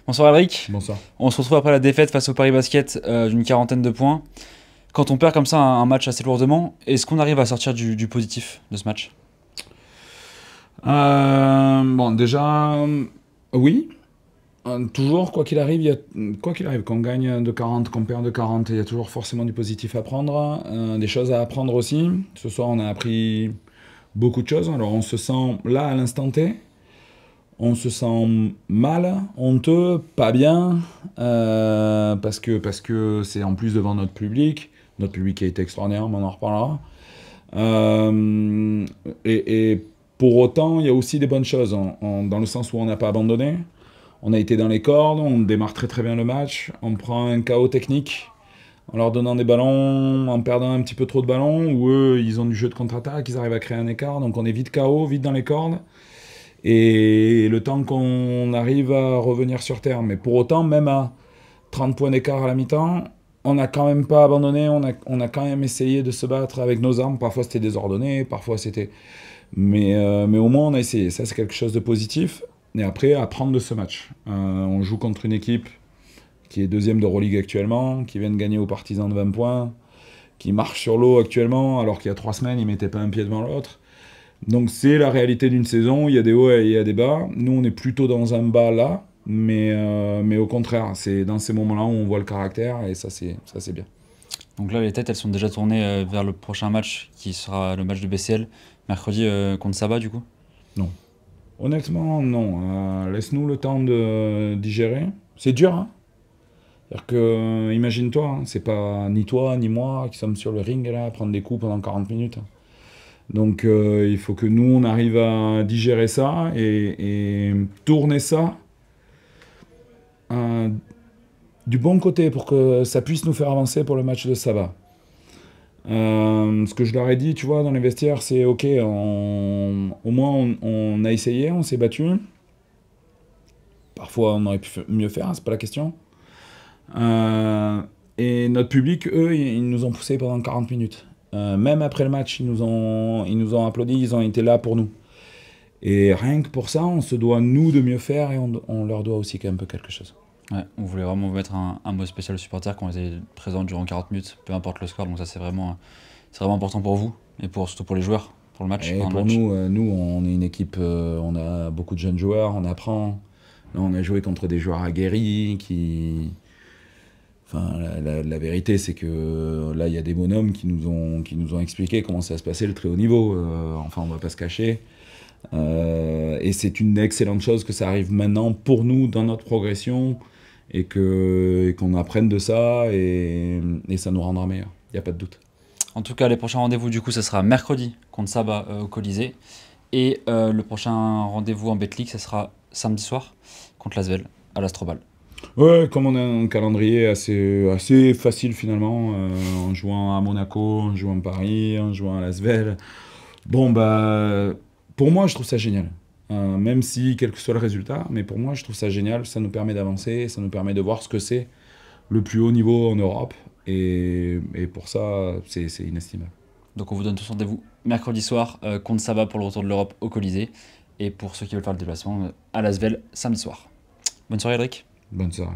Bonsoir Alric. Bonsoir. On se retrouve après la défaite face au Paris Basket d'une quarantaine de points. Quand on perd comme ça un match assez lourdement, est-ce qu'on arrive à sortir du positif de ce match? Bon, déjà, oui. Toujours, quoi qu'il arrive, quoi qu'il arrive, qu'on gagne de 40, qu'on perd de 40, il y a toujours forcément du positif à prendre, des choses à apprendre aussi. Ce soir, on a appris beaucoup de choses. Alors, on se sent là à l'instant T, on se sent mal, honteux, pas bien, parce que c'est en plus devant notre public qui a été extraordinaire, mais on en reparlera. Et pour autant, il y a aussi des bonnes choses, dans le sens où on n'a pas abandonné. On a été dans les cordes, on démarre très très bien le match, on prend un chaos technique en leur donnant des ballons, en perdant un petit peu trop de ballons, où eux, ils ont du jeu de contre-attaque, ils arrivent à créer un écart, donc on est vite KO, vite dans les cordes. Et le temps qu'on arrive à revenir sur terre, mais pour autant, même à 30 points d'écart à la mi-temps, on n'a quand même pas abandonné, on a quand même essayé de se battre avec nos armes. Parfois c'était désordonné, parfois c'était... Mais au moins on a essayé, ça c'est quelque chose de positif. Et après, apprendre de ce match. On joue contre une équipe qui est deuxième d'Euroleague actuellement, qui vient de gagner aux Partisans de 20 points, qui marche sur l'eau actuellement, alors qu'il y a 3 semaines, ils ne mettaient pas un pied devant l'autre. Donc c'est la réalité d'une saison, il y a des hauts et il y a des bas. Nous, on est plutôt dans un bas là, mais au contraire, c'est dans ces moments-là où on voit le caractère, et ça c'est bien. Donc là, les têtes, elles sont déjà tournées vers le prochain match, qui sera le match de BCL, mercredi contre Saba du coup. Non. Honnêtement, non. Laisse-nous le temps de digérer. C'est dur, hein. C'est-à-dire que, imagine-toi, hein, c'est pas ni toi ni moi qui sommes sur le ring là, à prendre des coups pendant 40 minutes. Donc il faut que nous, on arrive à digérer ça et tourner ça euh, du bon côté pour que ça puisse nous faire avancer pour le match de Saba. Ce que je leur ai dit, tu vois, dans les vestiaires, c'est ok, au moins on a essayé, on s'est battu. Parfois on aurait pu mieux faire, hein, c'est pas la question. Et notre public, eux, ils nous ont poussé pendant 40 minutes. Même après le match, ils nous ont applaudi, ils ont été là pour nous. Et rien que pour ça, on se doit, nous, de mieux faire et on leur doit aussi un peu quelque chose. Ouais, on voulait vraiment vous mettre un mot spécial aux supporters qui ont été présents durant 40 minutes, peu importe le score. Donc ça, c'est vraiment important pour vous et surtout pour les joueurs, pour le match. Et pendant le pour match. nous, on est une équipe, on a beaucoup de jeunes joueurs, on apprend. Là, on a joué contre des joueurs aguerris qui... Enfin, la vérité, c'est que là, il y a des bonhommes qui nous ont expliqué comment ça se passait le très haut niveau. Enfin, on va pas se cacher. Et c'est une excellente chose que ça arrive maintenant pour nous dans notre progression et qu'on apprenne de ça et ça nous rendra meilleurs. Il n'y a pas de doute. En tout cas, les prochains rendez-vous, du coup, ça sera mercredi contre Saba au Colisée. Et le prochain rendez-vous en Betclic, ça sera samedi soir contre l'Asvel à l'Astrobal. Ouais, comme on a un calendrier assez facile finalement, en jouant à Monaco, en jouant à Paris, en jouant à Lasvel. Bon, bah, pour moi, je trouve ça génial. Même si, quel que soit le résultat, mais pour moi, je trouve ça génial. Ça nous permet d'avancer, ça nous permet de voir ce que c'est le plus haut niveau en Europe. Et pour ça, c'est inestimable. Donc on vous donne tous rendez-vous mercredi soir contre Saba pour le retour de l'Europe au Colisée. Et pour ceux qui veulent faire le déplacement, à l'Asvel samedi soir. Bonne soirée, Edric. Bonne soirée.